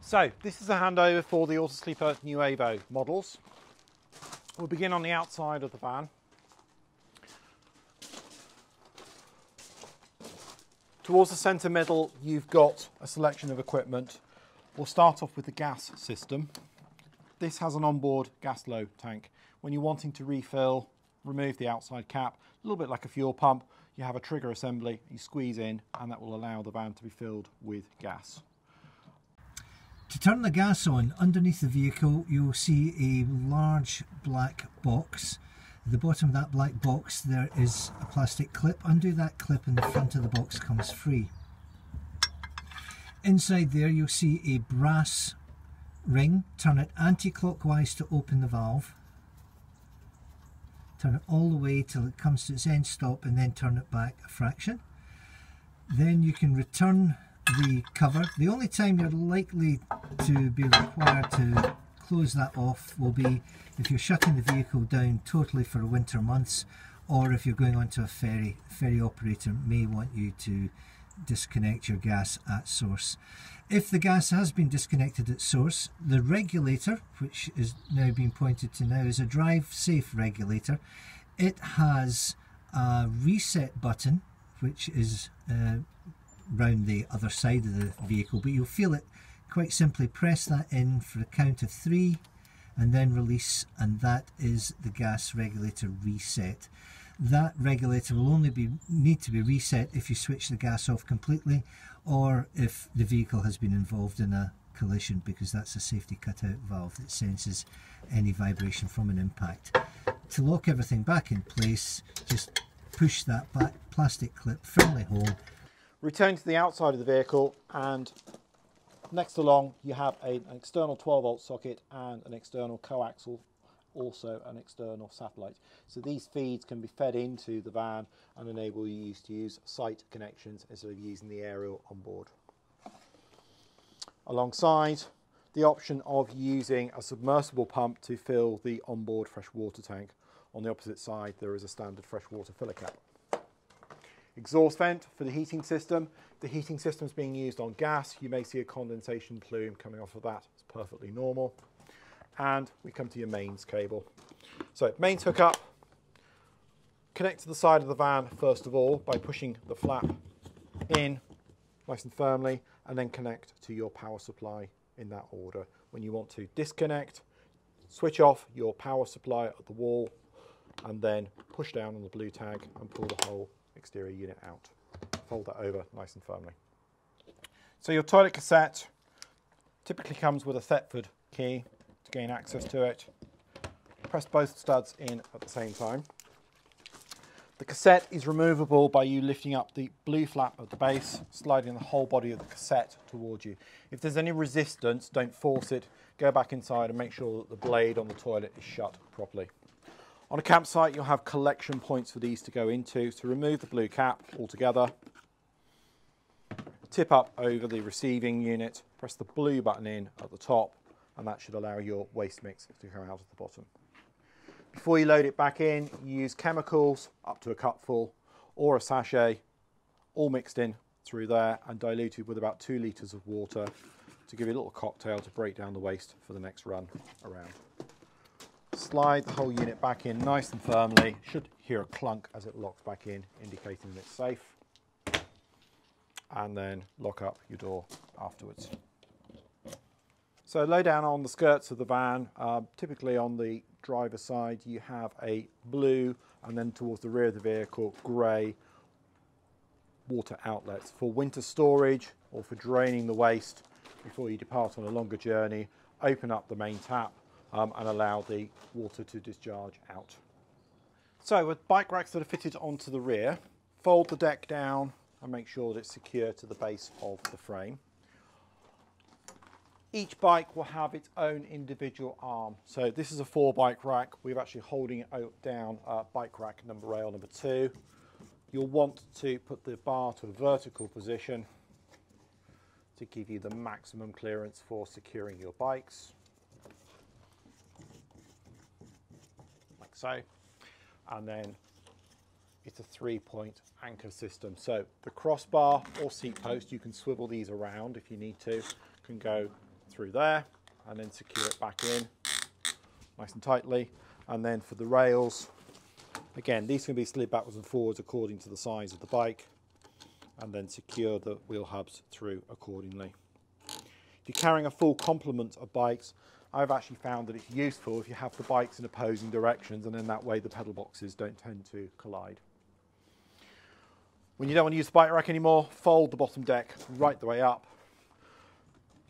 So this is a handover for the Autosleeper Nuevo models. We'll begin on the outside of the van. Towards the centre middle, you've got a selection of equipment. We'll start off with the gas system. This has an onboard gas low tank. When you're wanting to refill, remove the outside cap, a little bit like a fuel pump, you have a trigger assembly, you squeeze in, and that will allow the van to be filled with gas. To turn the gas on, underneath the vehicle you'll see a large black box. At the bottom of that black box there is a plastic clip. Undo that clip and the front of the box comes free. Inside there you'll see a brass ring. Turn it anti-clockwise to open the valve. Turn it all the way till it comes to its end stop and then turn it back a fraction. Then you can return the cover. The only time you're likely to be required to close that off will be if you're shutting the vehicle down totally for winter months, or if you're going onto a ferry. The ferry operator may want you to disconnect your gas at source. If the gas has been disconnected at source, the regulator, which is now being pointed to now, is a drive safe regulator. It has a reset button which is round the other side of the vehicle, but you'll feel it quite simply press that in for a count of 3 and then release, and that is the gas regulator reset. That regulator will only need to be reset if you switch the gas off completely, or if the vehicle has been involved in a collision, because that's a safety cutout valve that senses any vibration from an impact. To lock everything back in place, just push that back plastic clip firmly home. Return to the outside of the vehicle, and next along you have an external 12-volt socket and an external coaxial, also an external satellite. So these feeds can be fed into the van and enable you to use site connections instead of using the aerial on board. Alongside, the option of using a submersible pump to fill the onboard freshwater tank. On the opposite side there is a standard freshwater filler cap. Exhaust vent for the heating system. The heating system is being used on gas. You may see a condensation plume coming off of that. It's perfectly normal. And we come to your mains cable. So mains hook up. Connect to the side of the van first of all by pushing the flap in nice and firmly, and then connect to your power supply in that order. When you want to disconnect, switch off your power supply at the wall and then push down on the blue tag and pull the whole exterior unit out. Fold that over nice and firmly. So your toilet cassette typically comes with a Thetford key to gain access to it. Press both studs in at the same time. The cassette is removable by you lifting up the blue flap at the base, sliding the whole body of the cassette towards you. If there's any resistance, don't force it. Go back inside and make sure that the blade on the toilet is shut properly. On a campsite, you'll have collection points for these to go into. So remove the blue cap altogether, tip up over the receiving unit, press the blue button in at the top, and that should allow your waste mix to come out at the bottom. Before you load it back in, you use chemicals up to a cupful or a sachet, all mixed in through there and diluted with about 2 litres of water to give you a little cocktail to break down the waste for the next run around. Slide the whole unit back in nice and firmly. Should hear a clunk as it locks back in, indicating that it's safe. And then lock up your door afterwards. So low down on the skirts of the van, typically on the driver's side, you have a blue, and then towards the rear of the vehicle, grey water outlets for winter storage or for draining the waste before you depart on a longer journey. Open up the main tap and allow the water to discharge out. So with bike racks that are fitted onto the rear, fold the deck down and make sure that it's secure to the base of the frame. Each bike will have its own individual arm. So this is a 4-bike rack. We're actually holding it down bike rack rail number 2. You'll want to put the bar to a vertical position to give you the maximum clearance for securing your bikes. Like so. And then it's a 3-point anchor system. So the crossbar or seat post, you can swivel these around if you need to, can go through there and then secure it back in nice and tightly. And then for the rails, again, these can be slid backwards and forwards according to the size of the bike, and then secure the wheel hubs through accordingly. If you're carrying a full complement of bikes, I've actually found that it's useful if you have the bikes in opposing directions, and then that way the pedal boxes don't tend to collide. When you don't want to use the bike rack anymore, fold the bottom deck right the way up.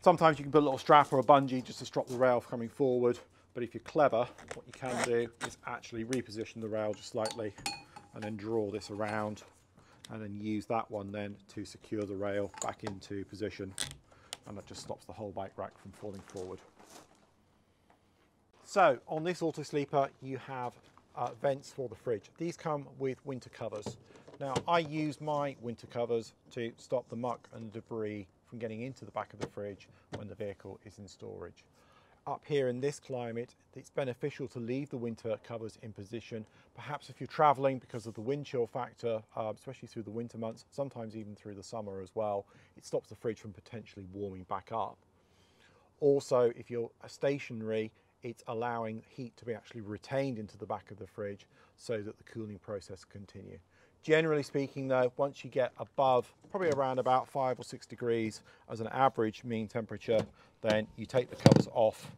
Sometimes you can put a little strap or a bungee just to stop the rail coming forward, but if you're clever, what you can do is actually reposition the rail just slightly and then draw this around and then use that one then to secure the rail back into position, and that just stops the whole bike rack from falling forward. So on this auto sleeper you have vents for the fridge. These come with winter covers. Now I use my winter covers to stop the muck and debris from getting into the back of the fridge when the vehicle is in storage. Up here in this climate, it's beneficial to leave the winter covers in position. Perhaps if you're traveling because of the wind chill factor, especially through the winter months, sometimes even through the summer as well, it stops the fridge from potentially warming back up. Also, if you're stationary, it's allowing heat to be actually retained into the back of the fridge so that the cooling process can continue. Generally speaking though, once you get above probably around about 5 or 6 degrees as an average mean temperature, then you take the covers off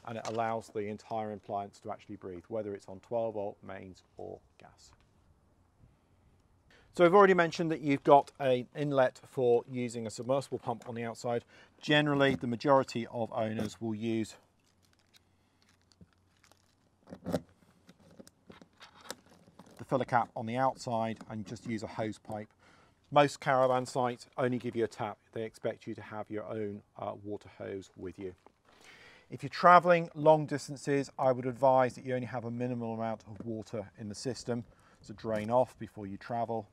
and it allows the entire appliance to actually breathe, whether it's on 12-volt mains or gas. So I've already mentioned that you've got an inlet for using a submersible pump on the outside. Generally, the majority of owners will use the filler cap on the outside and just use a hose pipe. Most caravan sites only give you a tap. They expect you to have your own water hose with you. If you're traveling long distances, I would advise that you only have a minimal amount of water in the system, so drain off before you travel.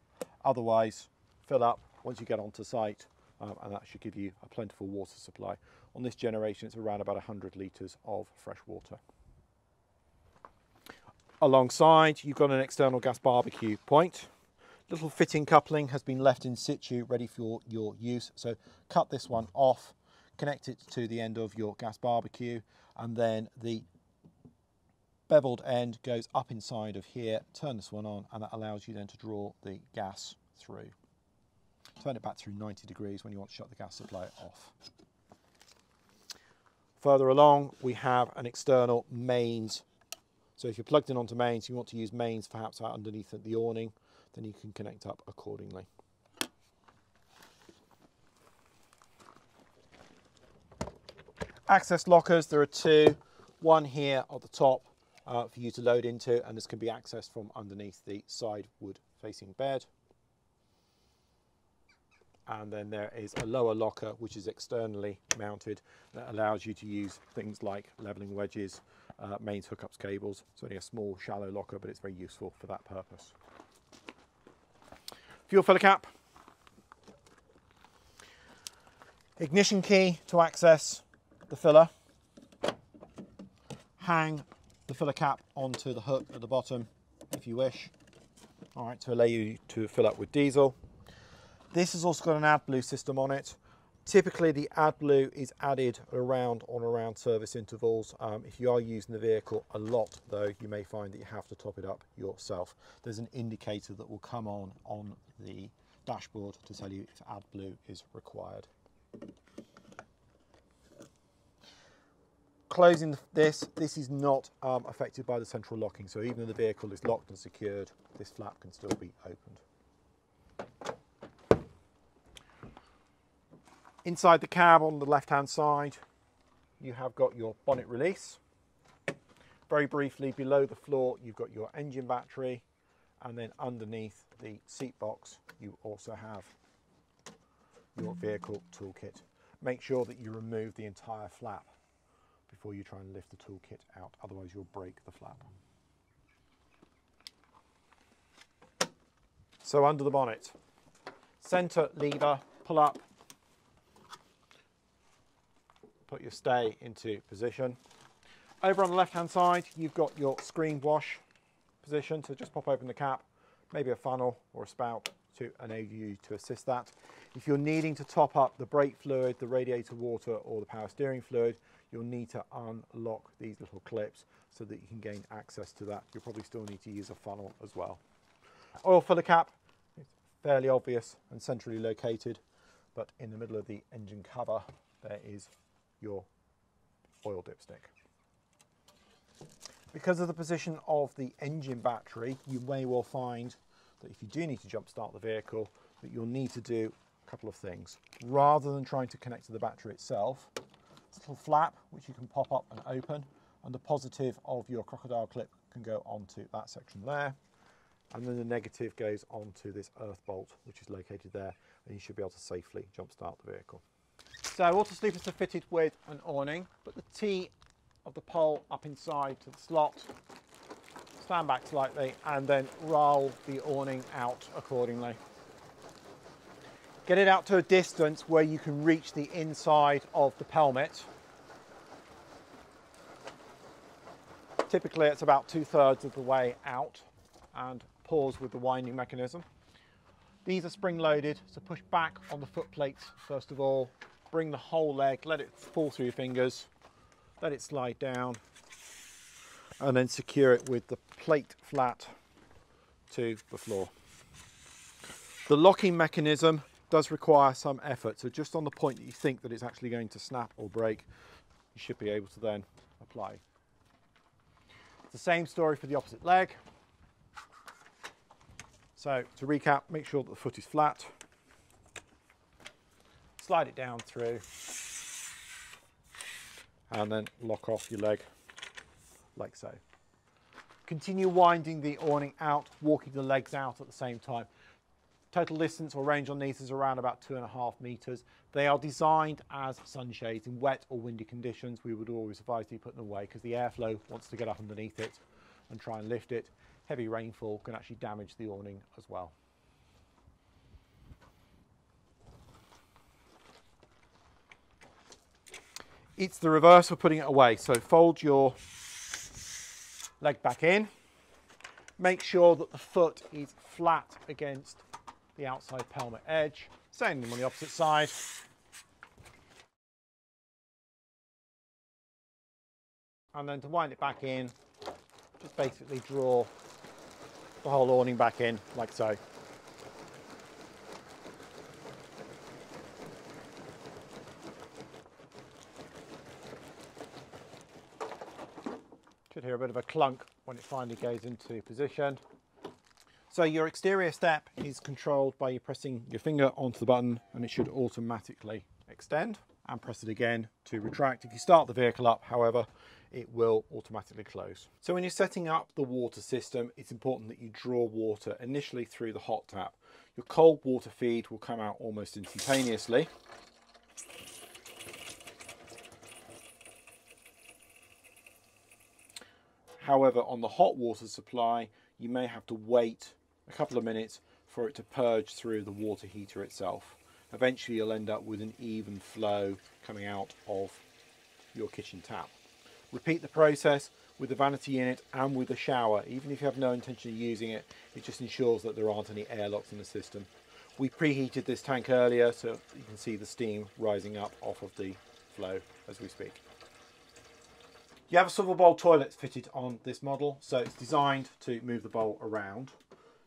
Otherwise, fill up once you get onto site, and that should give you a plentiful water supply. On this generation, it's around about 100 litres of fresh water. Alongside, you've got an external gas barbecue point. Little fitting coupling has been left in situ, ready for your use. So cut this one off, connect it to the end of your gas barbecue, and then the beveled end goes up inside of here. Turn this one on, and that allows you then to draw the gas through. Turn it back through 90 degrees when you want to shut the gas supply off. Further along, we have an external mains. So if you're plugged in onto mains, you want to use mains perhaps out underneath the awning, then you can connect up accordingly. Access lockers, there are two. One here at the top for you to load into, and this can be accessed from underneath the side wood facing bed. And then there is a lower locker which is externally mounted that allows you to use things like leveling wedges, mains hookups, cables. It's only a small shallow locker, but it's very useful for that purpose. Fuel filler cap. Ignition key to access the filler. Hang the filler cap onto the hook at the bottom if you wish. All right, to allow you to fill up with diesel. This has also got an AdBlue system on it. Typically the AdBlue is added around service intervals. If you are using the vehicle a lot though, you may find that you have to top it up yourself. There's an indicator that will come on the dashboard to tell you if AdBlue is required. Closing this is not affected by the central locking, so even though the vehicle is locked and secured, this flap can still be opened. Inside the cab on the left-hand side, you have got your bonnet release. Very briefly, below the floor, you've got your engine battery, and then underneath the seat box, you also have your vehicle toolkit. Make sure that you remove the entire flap before you try and lift the toolkit out, otherwise you'll break the flap. So under the bonnet, center lever, pull up, put your stay into position. Over on the left hand side, you've got your screen wash position, so just pop open the cap, maybe a funnel or a spout to enable you to assist that. If you're needing to top up the brake fluid, the radiator water or the power steering fluid, you'll need to unlock these little clips so that you can gain access to that. You'll probably still need to use a funnel as well. Oil filler cap, it's fairly obvious and centrally located, but in the middle of the engine cover there is your oil dipstick. Because of the position of the engine battery, you may well find that if you do need to jump start the vehicle, that you'll need to do a couple of things. Rather than trying to connect to the battery itself, it's a little flap which you can pop up and open, and the positive of your crocodile clip can go onto that section there, and then the negative goes onto this earth bolt which is located there, and you should be able to safely jump start the vehicle. So water sleepers are fitted with an awning, but the T of the pole up inside to the slot, stand back slightly and then roll the awning out accordingly. Get it out to a distance where you can reach the inside of the pelmet. Typically it's about 2/3 of the way out, and pause with the winding mechanism. These are spring loaded, so push back on the foot plates first of all, bring the whole leg, let it fall through your fingers, let it slide down, and then secure it with the plate flat to the floor. The locking mechanism does require some effort, so just on the point that you think that it's actually going to snap or break, you should be able to then apply. It's the same story for the opposite leg. So to recap, make sure that the foot is flat, slide it down through, and then lock off your leg like so. Continue winding the awning out, walking the legs out at the same time. Total distance or range on these is around about 2.5 meters. They are designed as sunshades. In wet or windy conditions, we would always advise you put them away because the airflow wants to get up underneath it and try and lift it. Heavy rainfall can actually damage the awning as well. It's the reverse for putting it away. So fold your leg back in. Make sure that the foot is flat against the outside pelmet edge. Same thing on the opposite side. And then to wind it back in, just basically draw the whole awning back in like so. Should hear a bit of a clunk when it finally goes into position. So your exterior step is controlled by you pressing your finger onto the button, and it should automatically extend, and press it again to retract. If you start the vehicle up, however, it will automatically close. So when you're setting up the water system, it's important that you draw water initially through the hot tap. Your cold water feed will come out almost instantaneously. However, on the hot water supply, you may have to wait a couple of minutes for it to purge through the water heater itself. Eventually you'll end up with an even flow coming out of your kitchen tap. Repeat the process with the vanity unit and with the shower. Even if you have no intention of using it, it just ensures that there aren't any airlocks in the system. We preheated this tank earlier, so you can see the steam rising up off of the flow as we speak. You have a swivel bowl toilet fitted on this model, so it's designed to move the bowl around.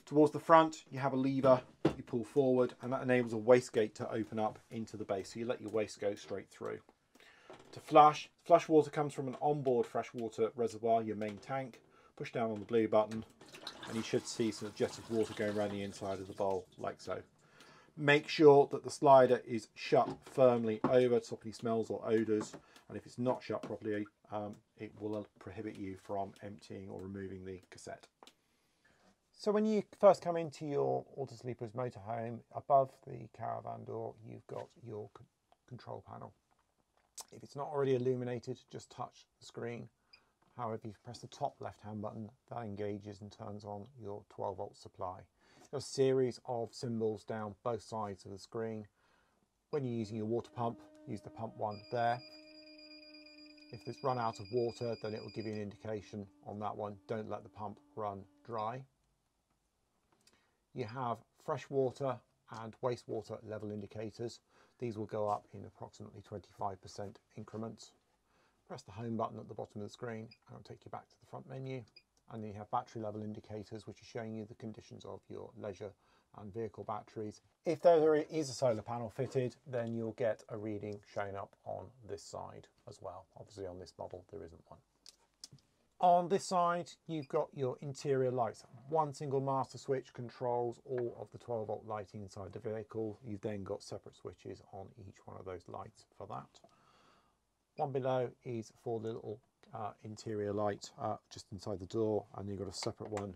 Towards the front, you have a lever you pull forward, and that enables a wastegate to open up into the base, so you let your waste go straight through. To flush water comes from an onboard freshwater reservoir, your main tank. Push down on the blue button, and you should see some jet of water going around the inside of the bowl, like so. Make sure that the slider is shut firmly over to stop any smells or odours, and if it's not shut properly, it will prohibit you from emptying or removing the cassette. So when you first come into your Autosleepers motorhome, above the caravan door, you've got your control panel. If it's not already illuminated, just touch the screen. However, if you press the top left-hand button, that engages and turns on your 12-volt supply. There's a series of symbols down both sides of the screen. When you're using your water pump, use the pump one there. If it's run out of water, then it will give you an indication on that one. Don't let the pump run dry. You have fresh water and wastewater level indicators. These will go up in approximately 25% increments. Press the home button at the bottom of the screen and it'll take you back to the front menu. And then you have battery level indicators, which are showing you the conditions of your leisure and vehicle batteries. If there is a solar panel fitted, then you'll get a reading showing up on this side as well. Obviously on this model there isn't one. On this side you've got your interior lights. One single master switch controls all of the 12-volt lighting inside the vehicle. You've then got separate switches on each one of those lights for that. One below is for the little interior light just inside the door, and you've got a separate one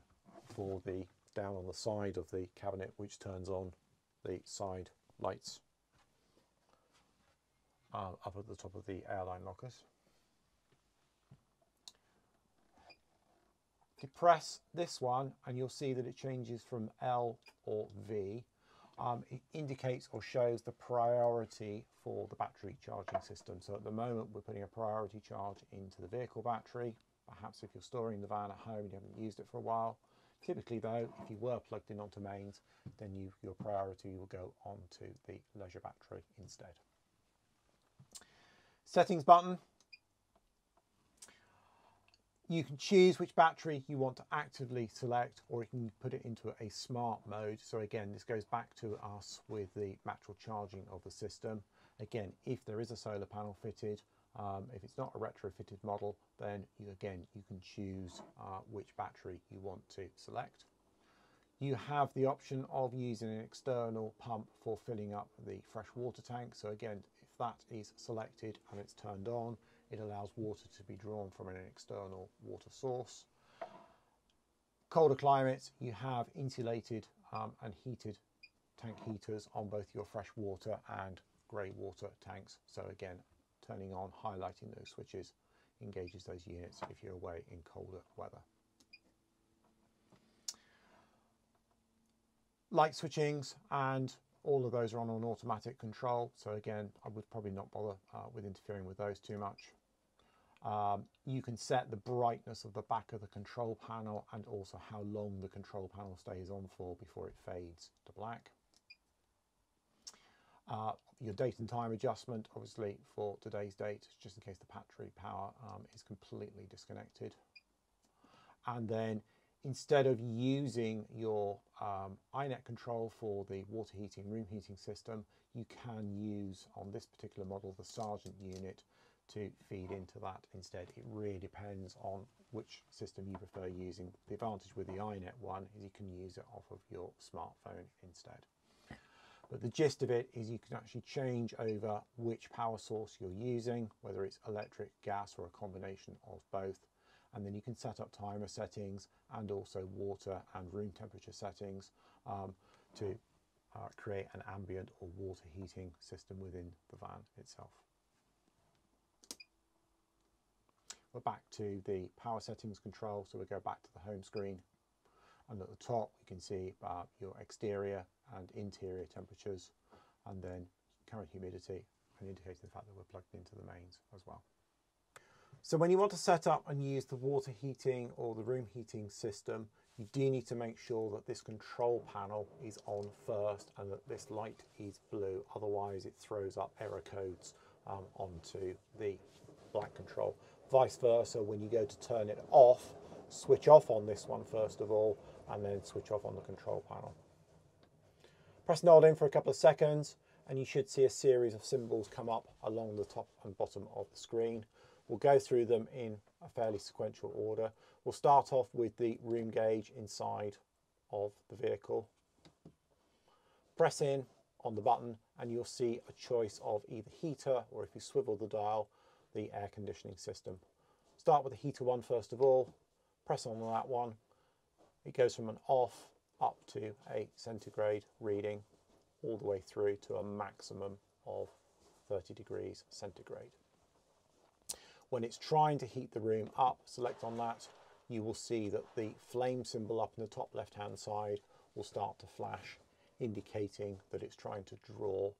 for the down on the side of the cabinet, which turns on the side lights up at the top of the airline lockers. If you press this one, and you'll see that it changes from L or V. It indicates or shows the priority for the battery charging system. So at the moment we're putting a priority charge into the vehicle battery. Perhaps if you're storing the van at home and you haven't used it for a while. Typically though, if you were plugged in onto mains, then your priority will go onto the leisure battery instead. Settings button. You can choose which battery you want to actively select, or you can put it into a smart mode. So again, this goes back to us with the natural charging of the system. Again, if there is a solar panel fitted, if it's not a retrofitted model, then you can choose which battery you want to select. You have the option of using an external pump for filling up the fresh water tank. So again, if that is selected and it's turned on, it allows water to be drawn from an external water source. Colder climates, you have insulated and heated tank heaters on both your fresh water and grey water tanks. So again, turning on, highlighting those switches engages those units if you're away in colder weather. Light switchings and all of those are on an automatic control. So again, I would probably not bother with interfering with those too much. You can set the brightness of the back of the control panel and also how long the control panel stays on for before it fades to black. Your date and time adjustment, obviously for today's date, just in case the battery power is completely disconnected. And then instead of using your iNet control for the water heating, room heating system, you can use on this particular model the Sargent unit to feed into that instead. It really depends on which system you prefer using. The advantage with the iNet one is you can use it off of your smartphone instead. But the gist of it is you can actually change over which power source you're using, whether it's electric, gas, or a combination of both. And then you can set up timer settings and also water and room temperature settings to create an ambient or water heating system within the van itself. We're back to the power settings control, so we go back to the home screen, and at the top you can see your exterior and interior temperatures, and then current humidity, and indicating the fact that we're plugged into the mains as well. So when you want to set up and use the water heating or the room heating system, you do need to make sure that this control panel is on first and that this light is blue, otherwise it throws up error codes onto the black control. Vice versa, when you go to turn it off, switch off on this one first of all, and then switch off on the control panel. Press and hold in for a couple of seconds, and you should see a series of symbols come up along the top and bottom of the screen. We'll go through them in a fairly sequential order. We'll start off with the room gauge inside of the vehicle. Press in on the button and you'll see a choice of either heater, or if you swivel the dial, the air conditioning system. Start with the heater one first of all. Press on that one. It goes from an off up to a centigrade reading all the way through to a maximum of 30 degrees centigrade. When it's trying to heat the room up, select on that. You will see that the flame symbol up in the top left hand side will start to flash, indicating that it's trying to draw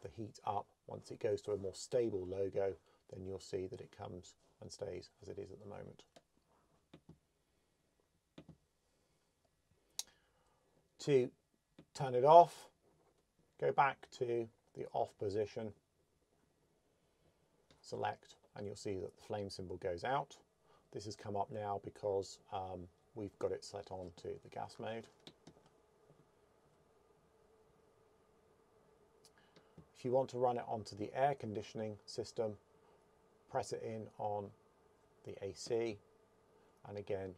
the heat up. Once it goes to a more stable logo, then you'll see that it comes and stays as it is at the moment. To turn it off, Go back to the off position, select, and you'll see that the flame symbol goes out. This has come up now because we've got it set on to the gas mode. If you want to run it onto the air conditioning system, press it in on the AC, and again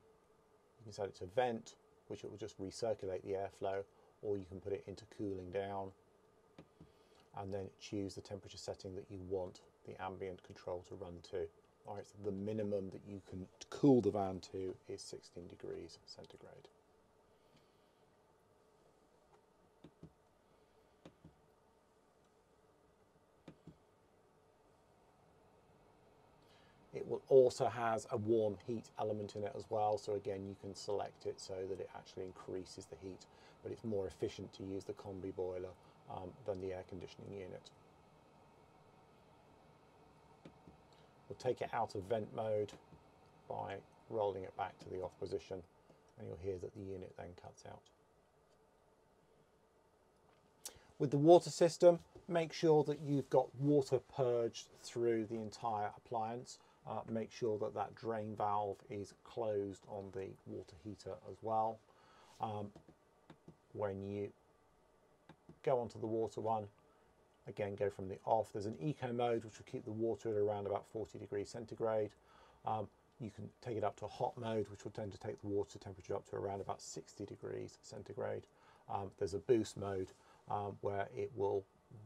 you can set it to vent, which it will just recirculate the airflow, or you can put it into cooling down and then choose the temperature setting that you want the ambient control to run to. All right, so the minimum that you can cool the van to is 16 degrees centigrade. It will also has a warm heat element in it as well, so again you can select it so that it actually increases the heat, but it's more efficient to use the combi boiler than the air conditioning unit. We'll take it out of vent mode by rolling it back to the off position, and you'll hear that the unit then cuts out. With the water system, make sure that you've got water purged through the entire appliance. Make sure that that drain valve is closed on the water heater as well. When you go onto the water one, again go from the off. There's an eco mode which will keep the water at around about 40 degrees centigrade. You can take it up to a hot mode, which will tend to take the water temperature up to around about 60 degrees centigrade. There's a boost mode where it will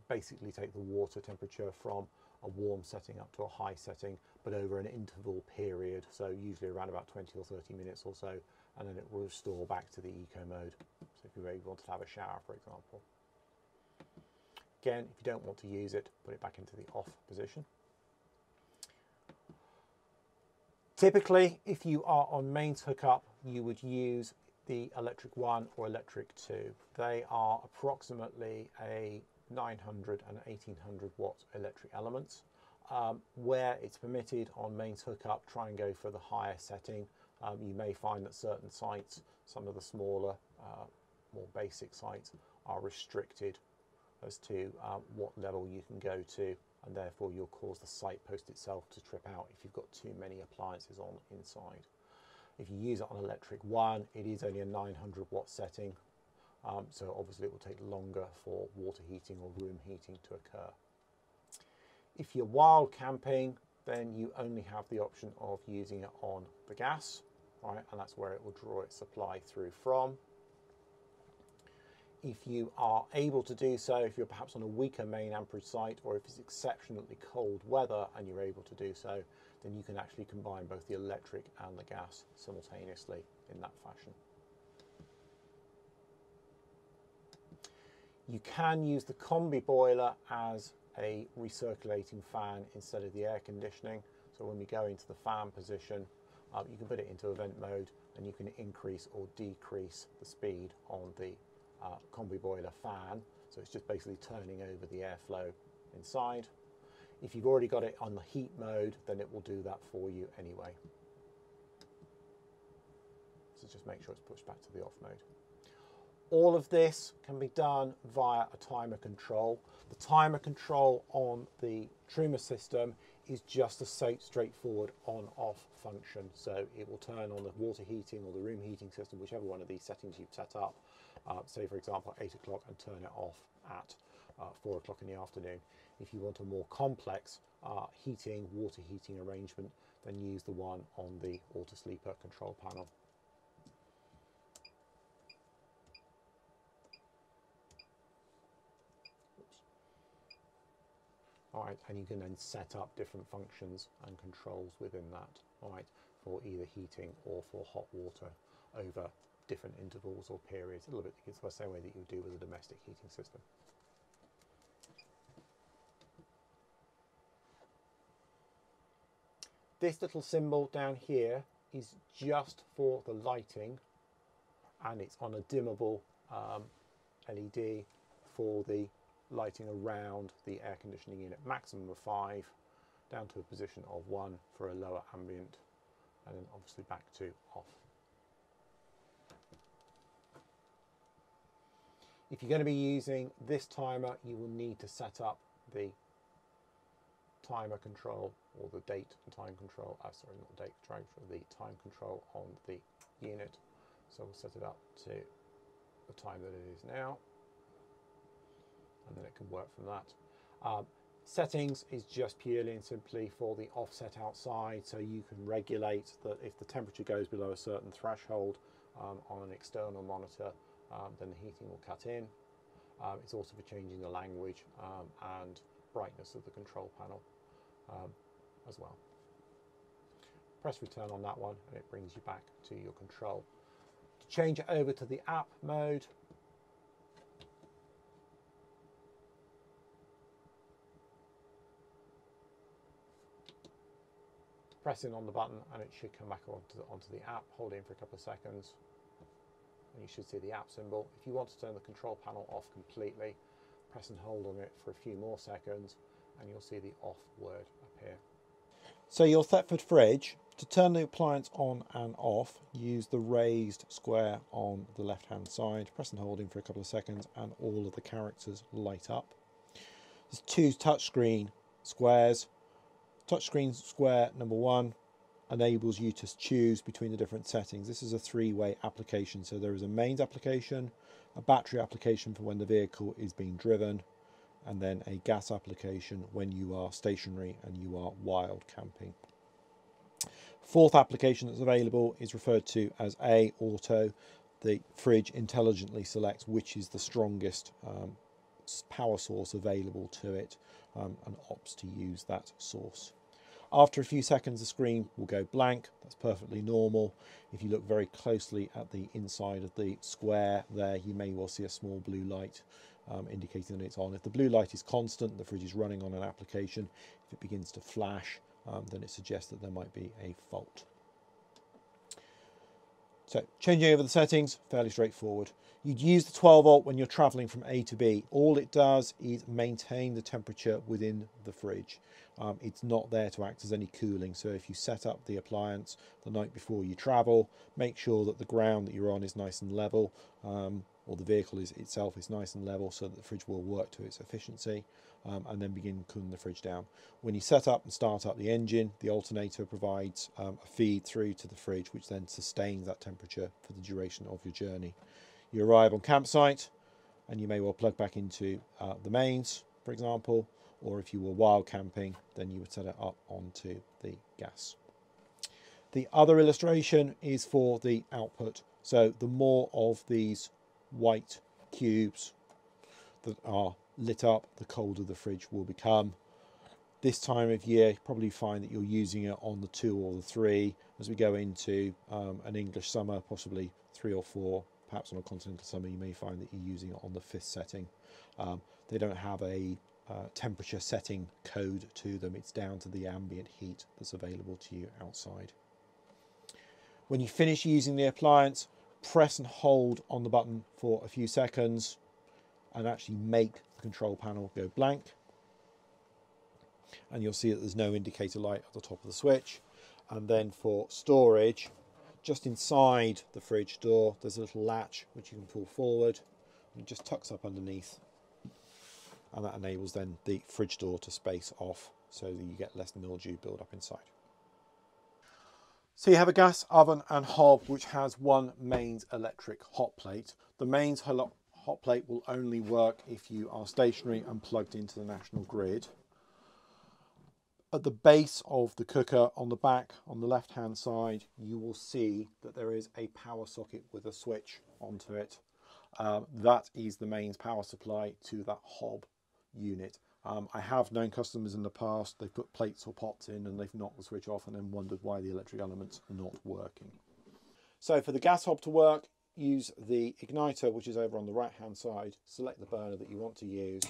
basically take the water temperature from a warm setting up to a high setting, but over an interval period, so usually around about 20 or 30 minutes or so, and then it will restore back to the eco mode. So if you really want to have a shower, for example. Again, if you don't want to use it, put it back into the off position. Typically, if you are on mains hookup, you would use the electric 1 or electric 2. They are approximately a 900 and 1800 watt electric elements. Where it's permitted on mains hookup, try and go for the higher setting. You may find that certain sites, some of the smaller, more basic sites, are restricted as to what level you can go to, and therefore you'll cause the site post itself to trip out if you've got too many appliances on inside. If you use it on electric 1, it is only a 900 watt setting, so obviously it will take longer for water heating or room heating to occur. If you're wild camping, then you only have the option of using it on the gas, right? And that's where it will draw its supply through from. If you are able to do so, if you're perhaps on a weaker main amperage site, or if it's exceptionally cold weather and you're able to do so, then you can actually combine both the electric and the gas simultaneously in that fashion. You can use the combi boiler as a recirculating fan instead of the air conditioning. So when we go into the fan position, you can put it into event mode and you can increase or decrease the speed on the combi boiler fan. So it's just basically turning over the airflow inside. If you've already got it on the heat mode, then it will do that for you anyway. So just make sure it's pushed back to the off mode. All of this can be done via a timer control. The timer control on the Truma system is just a straightforward on-off function. So it will turn on the water heating or the room heating system, whichever one of these settings you've set up, say for example 8 o'clock, and turn it off at 4 o'clock in the afternoon. If you want a more complex water heating arrangement, then use the one on the auto sleeper control panel. All right, and you can then set up different functions and controls within that, all right, for either heating or for hot water over different intervals or periods. A little bit, it's the same way that you would do with a domestic heating system. This little symbol down here is just for the lighting, and it's on a dimmable LED for the lighting around the air conditioning unit, maximum of 5, down to a position of 1 for a lower ambient, and then obviously back to off. If you're going to be using this timer, you will need to set up the timer control or the date and time control, sorry, not date, time control, the time control on the unit. So we'll set it up to the time that it is now, and then it can work from that. Settings is just purely and simply for the offset outside, so you can regulate that if the temperature goes below a certain threshold on an external monitor, then the heating will cut in. It's also for changing the language and brightness of the control panel as well. Press return on that one and it brings you back to your control. To change it over to the app mode, pressing on the button and it should come back onto the app. Hold it in for a couple of seconds and you should see the app symbol. If you want to turn the control panel off completely, press and hold on it for a few more seconds and you'll see the off word appear. So your Thetford fridge, to turn the appliance on and off, use the raised square on the left hand side, press and hold in for a couple of seconds and all of the characters light up. There's two touchscreen squares. Touchscreen square number 1 enables you to choose between the different settings. This is a three-way application, so there is a mains application, a battery application for when the vehicle is being driven, and then a gas application when you are stationary and you are wild camping. Fourth application that's available is referred to as A Auto. The fridge intelligently selects which is the strongest power source available to it and opts to use that source. After a few seconds the screen will go blank. That's perfectly normal. If you look very closely at the inside of the square there, you may well see a small blue light indicating that it's on. If the blue light is constant, the fridge is running on an application. If it begins to flash, then it suggests that there might be a fault. So changing over the settings, fairly straightforward. You'd use the 12 volt when you're traveling from A to B. All it does is maintain the temperature within the fridge. It's not there to act as any cooling. So if you set up the appliance the night before you travel, make sure that the ground that you're on is nice and level, or the vehicle itself is nice and level so that the fridge will work to its efficiency, and then begin cooling the fridge down. When you set up and start up the engine, the alternator provides a feed through to the fridge, which then sustains that temperature for the duration of your journey. You arrive on campsite and you may well plug back into the mains, for example, or if you were wild camping, then you would set it up onto the gas. The other illustration is for the output. So the more of these white cubes that are lit up, the colder the fridge will become. This time of year, you probably find that you're using it on the 2 or the 3. As we go into an English summer, possibly 3 or 4, perhaps on a continental summer, you may find that you're using it on the 5th setting. They don't have a temperature setting code to them. It's down to the ambient heat that's available to you outside. When you finish using the appliance, press and hold on the button for a few seconds and actually make the control panel go blank. And you'll see that there's no indicator light at the top of the switch. And then for storage, just inside the fridge door, there's a little latch which you can pull forward and it just tucks up underneath. And that enables then the fridge door to space off so that you get less mildew build up inside. So you have a gas oven and hob which has one mains electric hot plate. The mains hot plate will only work if you are stationary and plugged into the national grid. At the base of the cooker on the back, on the left hand side, you will see that there is a power socket with a switch onto it. That is the mains power supply to that hob unit. I have known customers in the past, they've put plates or pots in and they've knocked the switch off and then wondered why the electric elements are not working. So for the gas hob to work, use the igniter, which is over on the right hand side, select the burner that you want to use,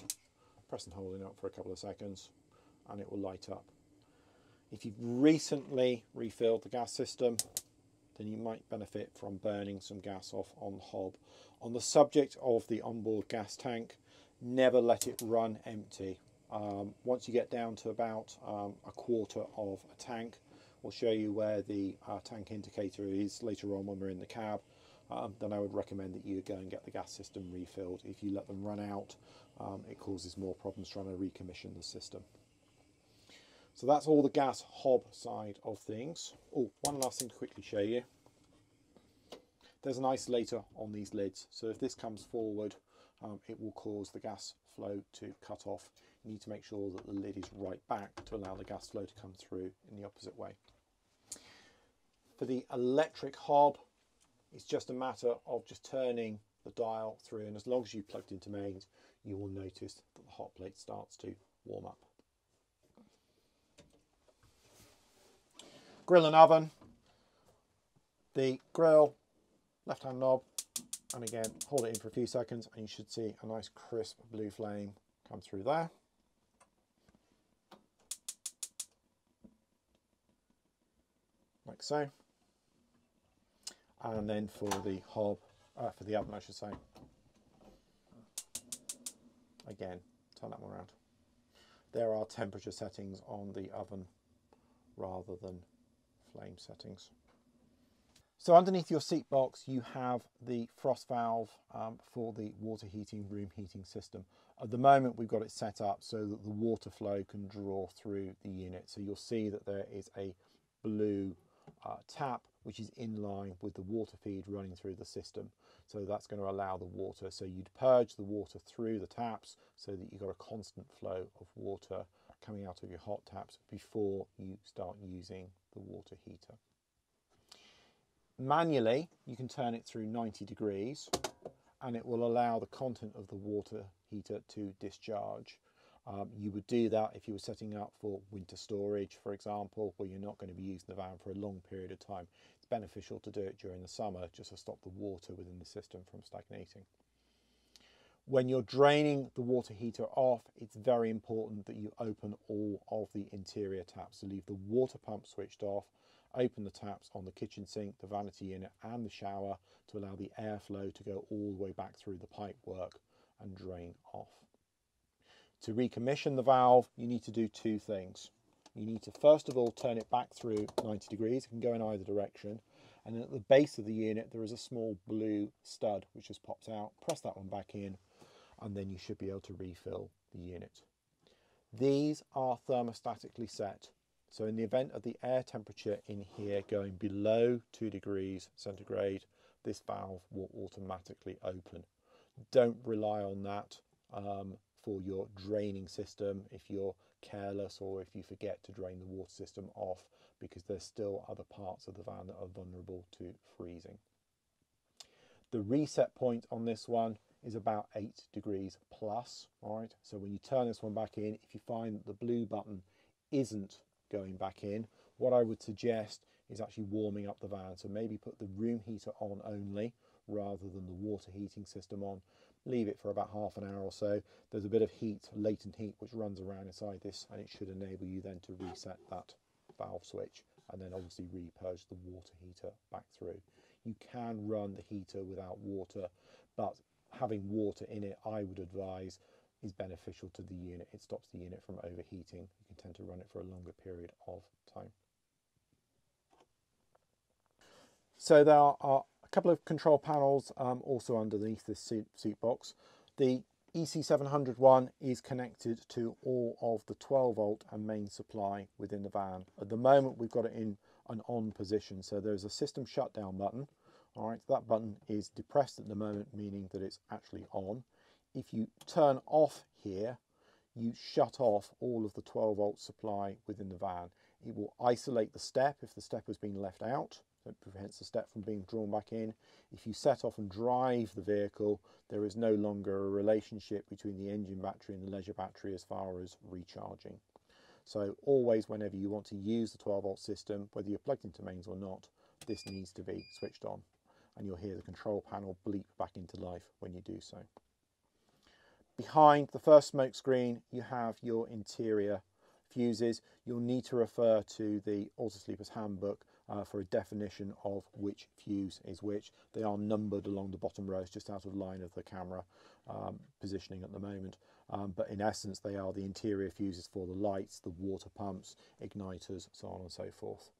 press and hold it up for a couple of seconds and it will light up. If you've recently refilled the gas system, then you might benefit from burning some gas off on the hob. On the subject of the onboard gas tank, never let it run empty. Once you get down to about a quarter of a tank, we'll show you where the tank indicator is later on when we're in the cab. then I would recommend that you go and get the gas system refilled. If you let them run out, it causes more problems trying to recommission the system. So that's all the gas hob side of things. Oh, one last thing to quickly show you. There's an isolator on these lids, so if this comes forward, it will cause the gas flow to cut off. You need to make sure that the lid is right back to allow the gas flow to come through in the opposite way. For the electric hob, it's just a matter of just turning the dial through, and as long as you plugged into mains, you will notice that the hot plate starts to warm up. Grill and oven. The grill, left-hand knob, and again, hold it in for a few seconds and you should see a nice crisp blue flame come through there. Like so. And then for the hob, for the oven I should say, again, turn that one around. There are temperature settings on the oven rather than flame settings. So underneath your seat box you have the frost valve for the water heating, room heating system. At the moment we've got it set up so that the water flow can draw through the unit. So you'll see that there is a blue tap which is in line with the water feed running through the system. So that's going to allow the water, so you'd purge the water through the taps so that you've got a constant flow of water coming out of your hot taps before you start using the water heater. Manually, you can turn it through 90 degrees and it will allow the content of the water heater to discharge. You would do that if you were setting up for winter storage, for example, where you're not going to be using the van for a long period of time. It's beneficial to do it during the summer just to stop the water within the system from stagnating. When you're draining the water heater off, it's very important that you open all of the interior taps. So leave the water pump switched off, open the taps on the kitchen sink, the vanity unit and the shower to allow the airflow to go all the way back through the pipe work and drain off. To recommission the valve, you need to do two things. You need to first of all turn it back through 90 degrees, it can go in either direction, and then at the base of the unit there is a small blue stud which just pops out. Press that one back in and then you should be able to refill the unit. These are thermostatically set. So in the event of the air temperature in here going below 2 degrees centigrade, this valve will automatically open. Don't rely on that for your draining system if you're careless or if you forget to drain the water system off, because there's still other parts of the van that are vulnerable to freezing. The reset point on this one is about 8 degrees plus. All right, so when you turn this one back in, if you find that the blue button isn't going back in, what I would suggest is actually warming up the van. So maybe put the room heater on only rather than the water heating system on. Leave it for about half an hour or so. There's a bit of heat, latent heat, which runs around inside this, and it should enable you then to reset that valve switch and then obviously repurge the water heater back through. You can run the heater without water, but having water in it, I would advise, is beneficial to the unit. It stops the unit from overheating. You can tend to run it for a longer period of time. So there are a couple of control panels also underneath this seat box. The EC700 one is connected to all of the 12 volt and main supply within the van. At the moment we've got it in an on position, so there's a system shutdown button. All right, that button is depressed at the moment, meaning that it's actually on. If you turn off here, you shut off all of the 12 volt supply within the van. It will isolate the step if the step has been left out. It prevents the step from being drawn back in. If you set off and drive the vehicle, there is no longer a relationship between the engine battery and the leisure battery as far as recharging. So always whenever you want to use the 12 volt system, whether you're plugged into mains or not, this needs to be switched on. And you'll hear the control panel bleep back into life when you do so. Behind the first smoke screen, you have your interior fuses. You'll need to refer to the Autosleepers handbook for a definition of which fuse is which. They are numbered along the bottom rows, just out of line of the camera positioning at the moment. But in essence, they are the interior fuses for the lights, the water pumps, igniters, so on and so forth.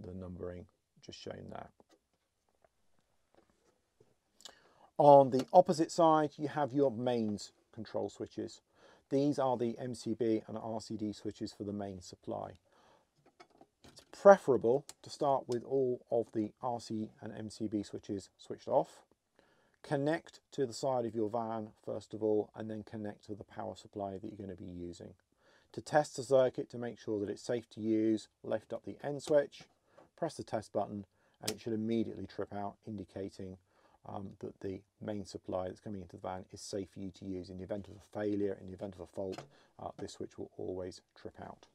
The numbering just shown there. On the opposite side, you have your mains control switches. These are the MCB and RCD switches for the main supply. It's preferable to start with all of the RC and MCB switches switched off. Connect to the side of your van first of all, and then connect to the power supply that you're going to be using. To test the circuit to make sure that it's safe to use, lift up the end switch, press the test button, and it should immediately trip out, indicating that the main supply that's coming into the van is safe for you to use. In the event of a failure, in the event of a fault, this switch will always trip out.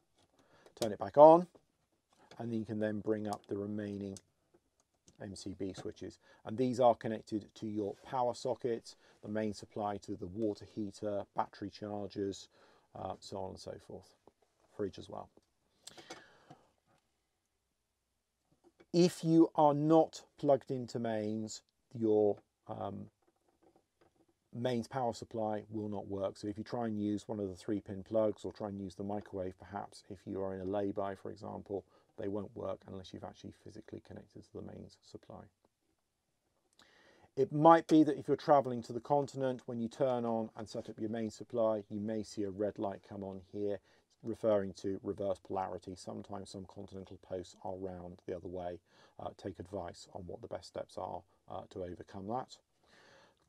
Turn it back on, and then you can then bring up the remaining MCB switches, and these are connected to your power sockets, the main supply to the water heater, battery chargers, so on and so forth, fridge as well. If you are not plugged into mains, your mains power supply will not work. So if you try and use one of the 3-pin plugs, or try and use the microwave perhaps, if you are in a lay-by for example, they won't work unless you've actually physically connected to the mains supply. It might be that if you're traveling to the continent, when you turn on and set up your main supply, you may see a red light come on here, referring to reverse polarity. Sometimes some continental posts are round the other way. Take advice on what the best steps are to overcome that.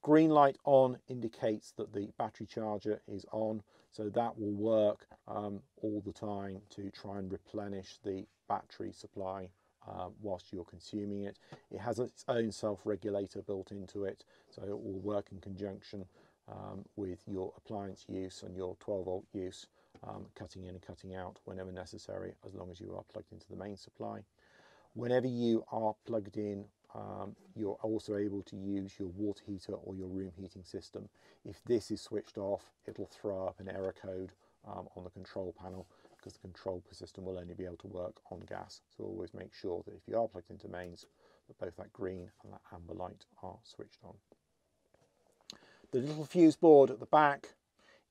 Green light on indicates that the battery charger is on, so that will work all the time to try and replenish the battery supply whilst you're consuming it. It has its own self-regulator built into it, so it will work in conjunction with your appliance use and your 12-volt use, cutting in and cutting out whenever necessary, as long as you are plugged into the main supply. Whenever you are plugged in, you're also able to use your water heater or your room heating system. If this is switched off, it'll throw up an error code on the control panel, because the control system will only be able to work on gas. So always make sure that if you are plugged into mains, that both that green and that amber light are switched on. The little fuse board at the back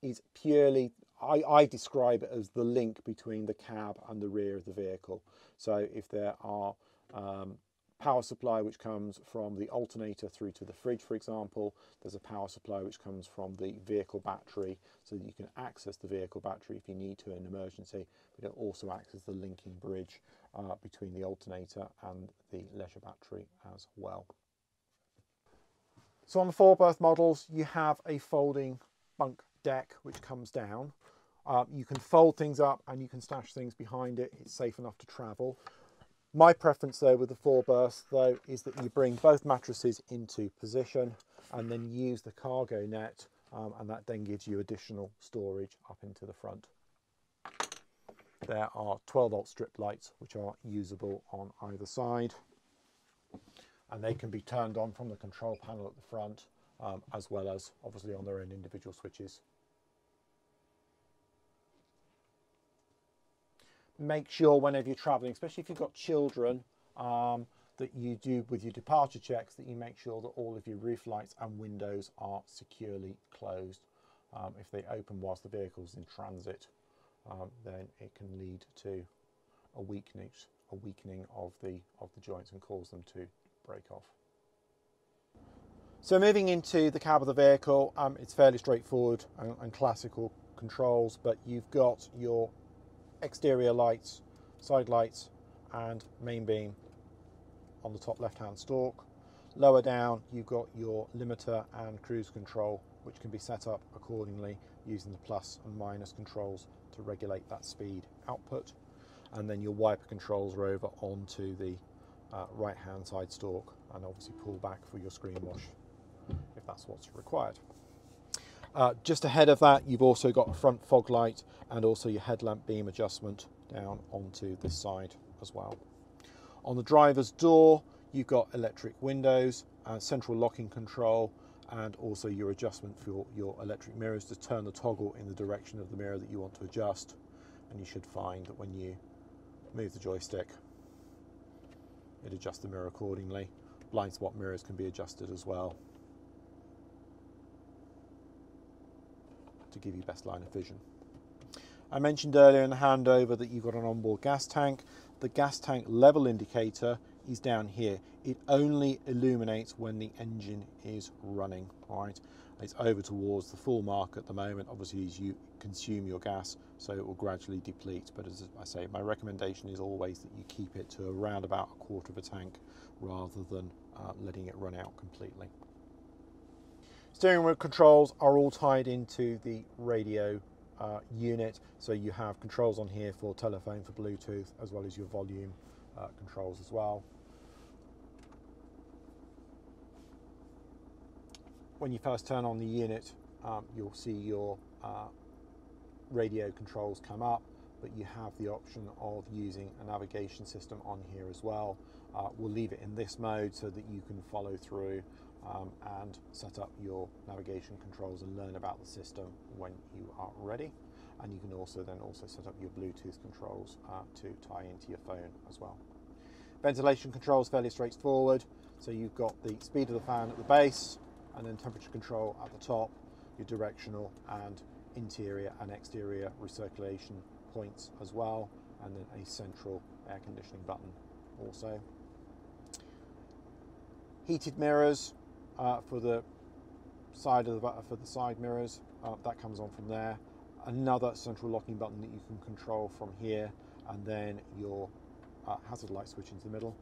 is purely, I describe it as the link between the cab and the rear of the vehicle. So if there are power supply which comes from the alternator through to the fridge, for example, there's a power supply which comes from the vehicle battery, so that you can access the vehicle battery if you need to in an emergency, but it also acts as the linking bridge between the alternator and the leisure battery as well. So on the 4-berth models, you have a folding bunk deck which comes down. You can fold things up and you can stash things behind it. It's safe enough to travel. My preference though with the 4-berth though is that you bring both mattresses into position and then use the cargo net, and that then gives you additional storage up into the front. There are 12-volt strip lights which are usable on either side, and they can be turned on from the control panel at the front, as well as obviously on their own individual switches. Make sure whenever you're traveling, especially if you've got children, that you do with your departure checks, that you make sure that all of your roof lights and windows are securely closed. If they open whilst the vehicle's in transit, then it can lead to a weakening of the joints and cause them to break off. So moving into the cab of the vehicle, it's fairly straightforward and classical controls, but you've got your exterior lights, side lights and main beam on the top left hand stalk. Lower down you've got your limiter and cruise control, which can be set up accordingly using the plus and minus controls to regulate that speed output, and then your wiper controls are over onto the right hand side stalk, and obviously pull back for your screen wash if that's what's required. Just ahead of that, you've also got a front fog light and also your headlamp beam adjustment down onto this side as well. On the driver's door, you've got electric windows, central locking control, and also your adjustment for your electric mirrors to turn the toggle in the direction of the mirror that you want to adjust. And you should find that when you move the joystick, it adjusts the mirror accordingly. Blind spot mirrors can be adjusted as well to give you best line of vision. I mentioned earlier in the handover that you've got an onboard gas tank. The gas tank level indicator is down here. It only illuminates when the engine is running, all right? It's over towards the full mark at the moment, obviously, as you consume your gas, so it will gradually deplete. But as I say, my recommendation is always that you keep it to around about a quarter of a tank rather than letting it run out completely. Steering wheel controls are all tied into the radio unit, so you have controls on here for telephone, for Bluetooth, as well as your volume controls as well. When you first turn on the unit, you'll see your radio controls come up, but you have the option of using a navigation system on here as well. We'll leave it in this mode so that you can follow through and set up your navigation controls and learn about the system when you are ready. And you can also set up your Bluetooth controls to tie into your phone as well. Ventilation controls fairly straightforward. So you've got the speed of the fan at the base, and then temperature control at the top, your directional and interior and exterior recirculation points as well, and then a central air conditioning button also. Heated mirrors for the side mirrors, that comes on from there. Another central locking button that you can control from here, and then your hazard light switch into the middle.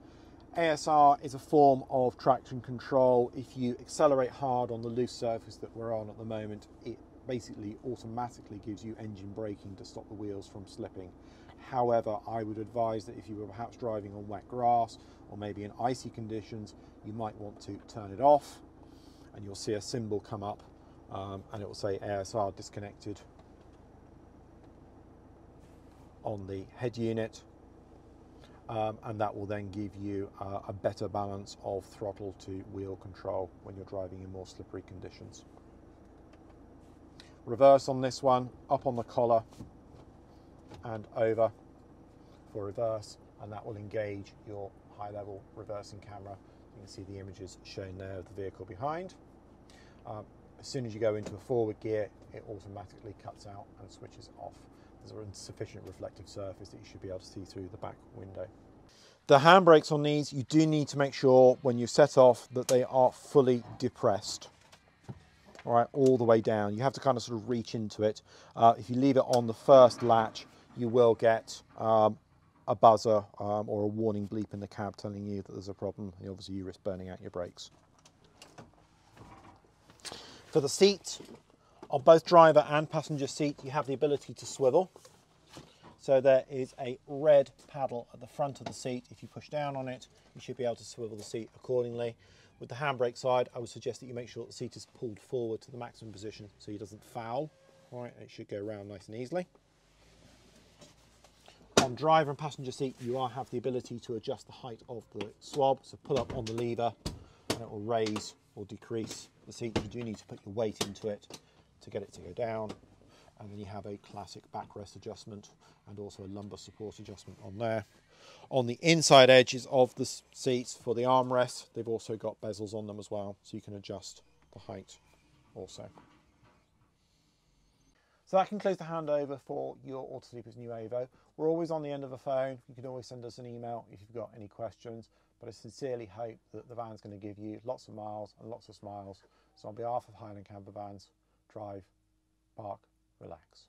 ASR is a form of traction control. If you accelerate hard on the loose surface that we're on at the moment, it basically automatically gives you engine braking to stop the wheels from slipping. However, I would advise that if you were perhaps driving on wet grass or maybe in icy conditions, you might want to turn it off, and you'll see a symbol come up and it will say ASR disconnected on the head unit. And that will then give you a better balance of throttle to wheel control when you're driving in more slippery conditions. Reverse on this one, up on the collar and over for reverse, and that will engage your high-level reversing camera. You can see the images shown there of the vehicle behind. As soon as you go into a forward gear, it automatically cuts out and switches off. There's a sufficient reflective surface that you should be able to see through the back window. The handbrakes on these, you do need to make sure when you set off that they are fully depressed. All right, all the way down. You have to kind of sort of reach into it. If you leave it on the first latch, you will get a buzzer or a warning bleep in the cab telling you that there's a problem. And obviously you risk burning out your brakes. For the seat, on both driver and passenger seat, you have the ability to swivel. So there is a red paddle at the front of the seat. If you push down on it, you should be able to swivel the seat accordingly. With the handbrake side, I would suggest that you make sure that the seat is pulled forward to the maximum position so it doesn't foul. All right, it should go around nice and easily. On driver and passenger seat, you have the ability to adjust the height of the swab. So pull up on the lever and it will raise or decrease the seat. You do need to put your weight into it to get it to go down. And then you have a classic backrest adjustment and also a lumbar support adjustment on there. On the inside edges of the seats for the armrests, they've also got bezels on them as well, so you can adjust the height also. So that concludes the handover for your Autosleepers new Evo. We're always on the end of the phone. You can always send us an email if you've got any questions, but I sincerely hope that the van's going to give you lots of miles and lots of smiles. So on behalf of Highland Camper Vans, drive, park, relax.